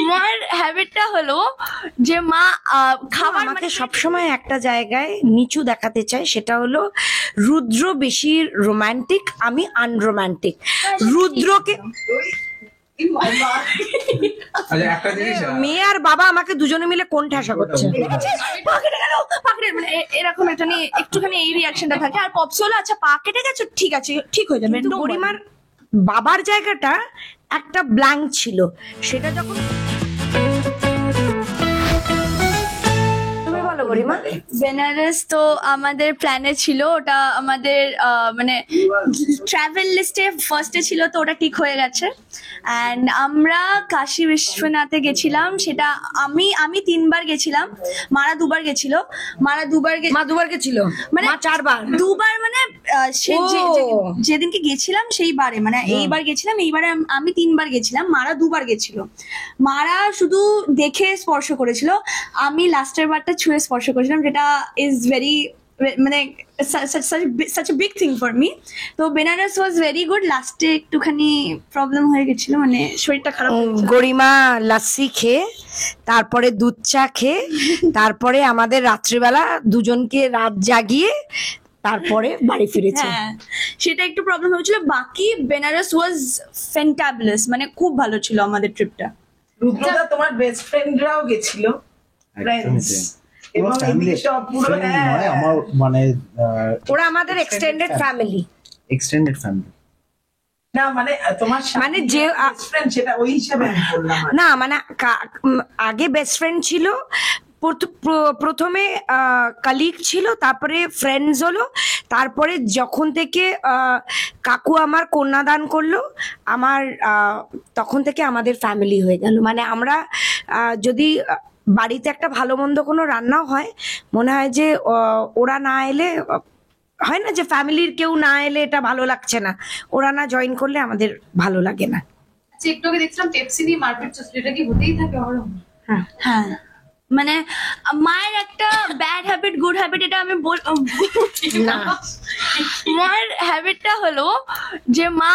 মার হ্যাবিটটা হলো যে মা খাবার আমাকে সবসময় একটা জায়গায় নিচু দেখাতে চায়, সেটা হলো রুদ্র বেশি রোমান্টিক, আমি আনরোমান্টিক। রুদ্রকে মেয়ে আর বাবা আমাকে দুজনে মিলে কোন ঠাসা করছে, মানে এরকম একটা নিয়ে একটুখানি এই রিয়াকশনটা থাকে। আর পপস হলো আচ্ছা পা কেটে গেছে, ঠিক আছে ঠিক হয়ে যাবে। গরিমার বাবার জায়গাটা একটা ব্ল্যাঙ্ক ছিল, সেটা যখন তুমি বলো গরিমা। বেনারস তো আমাদের প্ল্যানে ছিল, ওটা আমাদের মানে ট্রাভেল লিস্টে ফার্স্টে ছিল, তো ওটা ঠিক হয়ে গেছে। অ্যান্ড আমরা কাশী বিশ্বনাথে গেছিলাম, সেটা আমি 3বার গেছিলাম, মারা 2বার গেছিল। মা দুবার গেছিল, মানে মা 4বার। 2বার মানে যেদিনকে গেছিলাম সেই বারে, মানে এইবার গেছিলাম, এইবারে আমি 3বার গেছিলাম, মারা 2বার গেছিল। মারা শুধু দেখে স্পর্শ করেছিল, আমি লাস্টের বারটা ছুঁয়ে স্পর্শ করেছিলাম, যেটা ইজ ভেরি মানে such a big thing for me. তো বেনারস ওয়াজ ভেরি গুড। লাস্টে একটুখানি প্রবলেম হয়ে গেছিল, মানে শরীরটা খারাপ। গরিমা লাস্সি খেয়ে, তারপরে দুধ চা খেয়ে, তারপরে আমাদের রাত্রিবেলা দুজনকে রাত জাগিয়ে তারপরে বাড়ি ফিরেছে। হ্যাঁ, সেটা একটু প্রবলেম হয়েছিল। বাকি বেনারস ওয়াজ ফ্যান্টাবুলাস, মানে খুব ভালো ছিল আমাদের ট্রিপটা। রুদ্রদা তোমার বেস্ট ফ্রেন্ডরাও গেছিল, ফ্রেন্ডস এবং এদিকে সব পুরো নয় আমার মানে ওরা আমাদের এক্সটেন্ডেড ফ্যামিলি। না মানে তোমার মানে যে ফ্রেন্ড সেটা ওই হিসাবে আমি বললাম। না মানে আগে বেস্ট ফ্রেন্ড ছিল, প্রথমে কালিগ ছিল, তারপরে ফ্রেন্ডস হলো, তারপরে যখন থেকে কাকু আমার কন্যাদান করলো, আমার তখন থেকে আমাদের ফ্যামিলি হয়ে গেল। মানে আমরা যদি বাড়িতে একটা ভালো মন্দ কোনো রান্নাও হয়, মনে হয় যে ওরা না এলে হয় না, যে ফ্যামিলির কেউ না এলে এটা ভালো লাগছে না, ওরা না জয়েন করলে আমাদের ভালো লাগে না। একটু আগে দেখছিলাম পেপসি নিয়ে মারপিট চলছিল, এটা কি হতেই থাকে? হ্যাঁ, মানে মায়ের একটা ব্যাড হ্যাবিট গুড হ্যাবিট, এটা আমি মায়ের হ্যাবিটটা হলো যে মা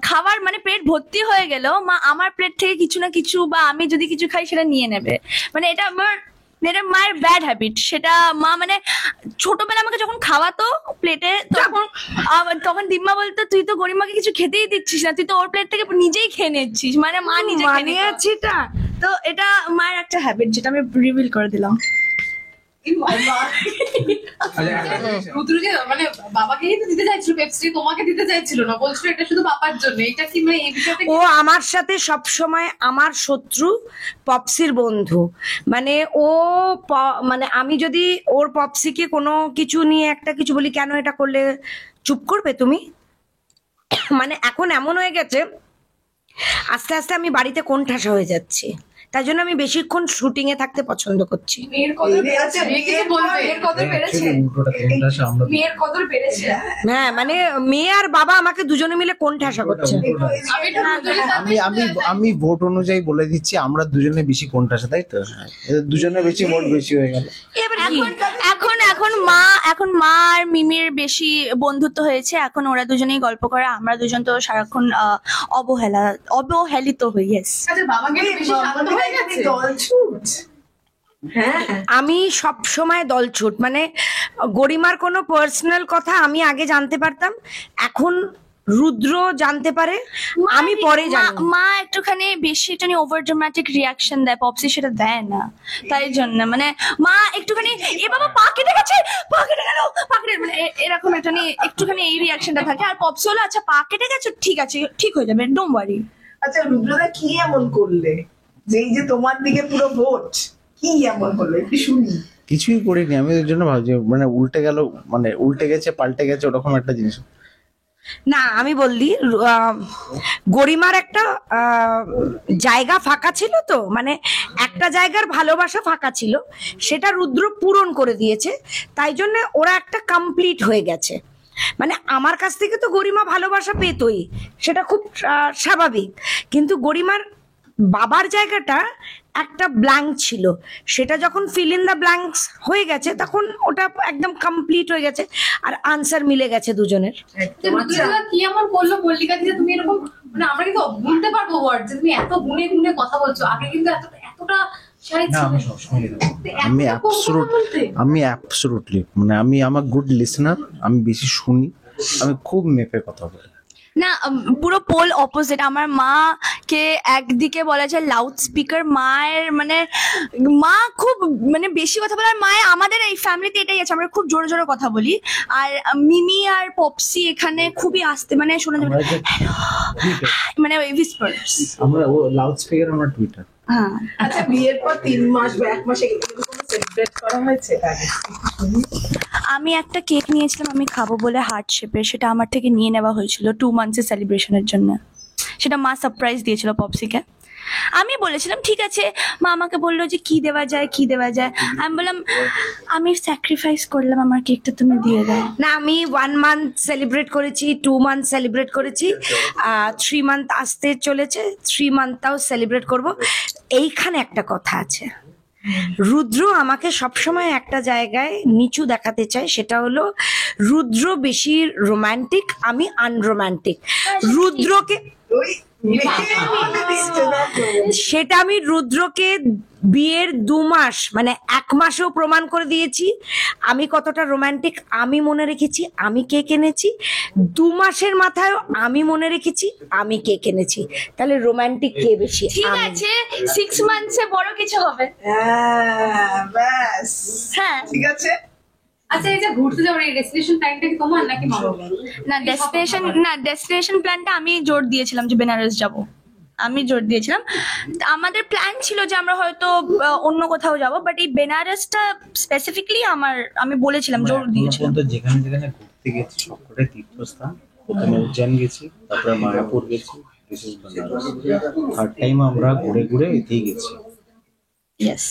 খাবার মানে পেট ভর্তি হয়ে গেল, মা আমার প্লেট থেকে কিছু না কিছু, বা আমি যদি কিছু খাই সেটা নিয়ে নেবে। মানে এটা আমার মায়ের ব্যাড হ্যাবিট। সেটা মা মানে ছোটবেলা আমাকে যখন খাওয়াতো প্লেটে, তখন দিম্মা বলতো তুই তো গরিমাকে কিছু খেতেই দিচ্ছিস না, তুই তো ওর প্লেট থেকে নিজেই খেয়ে নিচ্ছিস। মানে মা নিজে খেয়ে আছে এটা। তো এটা মায়ের একটা হ্যাবিট, যেটা আমি রিভিল করে দিলাম। রুদ্র যে মানে বাবাকেই তো দিতে চাইছিল পেপসি, তোমাকে দিতে চাইছিল না, বলছিল এটা শুধু বাবার জন্য। এটা কি মানে এই বিষয়টা? ও আমার সাথে সব সময় আমার শত্রু, পপসির বন্ধু। মানে ও মানে আমি যদি ওর পপসিকে কোনো কিছু নিয়ে একটা কিছু বলি, কেন এটা করলে, চুপ করবে তুমি? মানে এখন এমন হয়ে গেছে, আস্তে আস্তে আমি বাড়িতে কোন ঠাসা হয়ে যাচ্ছি, তাই জন্য আমি বেশিক্ষণ শুটিং এ থাকতে পছন্দ করছি। মেয়ের কদর বেড়েছে, মেয়ের কদর বেড়েছে। হ্যাঁ, মানে মেয়ে আর বাবা আমাকে দুজনে মিলে কোন ঠাসা করছে। আমি ভোট অনুযায়ী বলে দিচ্ছি, আমরা দুজনে বেশি কোনটা আছে, তাই তো? দুজনে বেশি ভোট বেশি হয়ে গেল। এখন মা আর মিমির বেশি বন্ধুত্ব হয়েছে, এখন ওরা দুজনেই গল্প করে, আমরা দুজন তো সারাক্ষণ অবহেলিত হই। আচ্ছা, বাবাকে বেশি শান্ত হয়ে গেছে। আমি সব সময় দলছুট। মানে গরিমার কোনো পার্সোনাল কথা আমি আগে জানতে পারতাম, এখন রুদ্র জানতে পারে, আমি পরে জানি। মা একটুখানি বেশি ওভার ড্রামাটিক রিয়াকশন দেয়, পপসি সেটা দেয় না, তাই জন্য মানে মা একটুখানি এ বাবা পা কেটে গেছে, পা কেটে গেল, পা কেটে, মানে এরকম একটা নিয়ে একটুখানি এই রিয়াকশনটা থাকে। আর পপসি হলো আচ্ছা পা কেটে গেছে, ঠিক আছে ঠিক হয়ে যাবে, ডোন্ট ওয়ারি। আচ্ছা রুদ্রদা কি এমন করলে যে এই যে তোমার দিকে পুরো ভোট, কি এমন করলে একটু শুনি। কিছুই করিনি আমি, এর জন্য ভাবছি মানে উল্টে গেল, মানে উল্টে গেছে পাল্টে গেছে ওরকম একটা জিনিস। না আমি বললি, গরিমার একটা জায়গা ফাঁকা ছিল, তো মানে একটা জায়গার ভালোবাসা ফাঁকা ছিল, সেটা রুদ্র পূরণ করে দিয়েছে, তাই জন্য ওরা একটা কমপ্লিট হয়ে গেছে। মানে আমার কাছ থেকে তো গরিমা ভালোবাসা পেতই, সেটা খুব স্বাভাবিক, কিন্তু গরিমার বাবার জায়গাটা একটা ব্ল্যাঙ্ক ছিল, সেটা যখন ফিল ইন দ্য ব্ল্যাঙ্কস হয়ে গেছে, তখন ওটা একদম কমপ্লিট হয়ে গেছে, আর আনসার মিলে গেছে দুজনের। কি এমন করলো মল্লিকা দিদি, তুমি এরকম মানে আমরা কিন্তু গুনতে পারবো ওয়ার্ড যে তুমি এত গুনে গুনে কথা বলছো, আগে কিন্তু এতটা শাই না ছিল আমি না। সবসময় লিখবো। এত আমি কম কথা বলতে? আমি অ্যাবসলুটলি মানে আমি আমার গুড লিসনার, আমি বেশি শুনি, আমি খুব মেপে কথা বলি। না পুরো পোল অপোজিট। আমার মা কে একদিকে বলা যায় লাউড স্পিকার, মায়ের মানে মা খুব মানে বেশি কথা বলে। আর মায়ের আমাদের এই ফ্যামিলিতে এটাই আছে, আমরা খুব জোরে জোরে কথা বলি। আর মিমি আর পপসি এখানে খুবই আস্তে, মানে শোনা যাবে আমরা যে Twitter, মানে হুইসপার্স। আমরা ও লাউড স্পিকার, আমরা টুইটার। হ্যাঁ আচ্ছা বিয়ের পর 3 মাস বা 1 মাস এগুলো কোনো সেলিব্রেট করা হয়েছে আগে? আমি একটা কেক নিয়েছিলাম আমি খাবো বলে, হার্ট শেপের, সেটা আমার থেকে নিয়ে নেওয়া হয়েছিল 2 মান্থসের সেলিব্রেশনের জন্য। সেটা মা সারপ্রাইজ দিয়েছিল পপসিকে। আমি বলেছিলাম ঠিক আছে, মা আমাকে বললো যে কি দেওয়া যায় কি দেওয়া যায়। আমি বললাম আমি স্যাক্রিফাইস করলাম, আমার কেকটা তুমি দিয়ে দাও। না আমি 1 মান্থ সেলিব্রেট করেছি, 2 মান্থ সেলিব্রেট করেছি, 3 মান্থ আসতে চলেছে, 3 মান্থটাও সেলিব্রেট করব। এইখানে একটা কথা আছে, রুদ্র আমাকে সবসময় একটা জায়গায় নিচু দেখাতে চায়, সেটা হলো রুদ্র বেশি রোমান্টিক, আমি আনরোমান্টিক। রুদ্রকে ওই মেয়ে বলে দিচ্ছে দেখো। সেটা আমি রুদ্রকে বিয়ের 2 মাস মানে 1 মাসেও প্রমাণ করে দিয়েছি আমি কতটা রোমান্টিক। আমি মনে রেখেছি আমি কেক এনেছি, 2 মাসের মাথায় আমি মনে রেখেছি আমি কেক এনেছি। তাহলে রোমান্টিক কে বেশি? ঠিক আমি। আছে 6 মান্থসে বড় কিছু হবে। হ্যাঁ ব্যাস হ্যাঁ ঠিক আছে। আচ্ছা এই যে ঘুরতে যাওয়ার এই ডেস্টিনেশন টাইমটা কি তোমার নাকি মা বাবার? না ডেস্টিনেশন প্ল্যানটা আমি জোর দিয়েছিলাম যে বেনারস যাব, আমি জোর দিয়েছিলাম। আমাদের প্ল্যান ছিল যে আমরা হয়তো অন্য কোথাও যাব, বাট এই বেনারসটা স্পেসিফিকলি আমি বলেছিলাম, আমরা জোর এখনো দিয়েছিলাম। পর্যন্ত যেখানে যেখানে ঘুরতে গেছি সবকটাই তীর্থস্থান। প্রথমে উজ্জয়ন গেছি, তারপরে মায়াপুর গেছি, this is Benares. Third time আমরা ঘুরে ঘুরে এতেই গেছি। ইয়েস।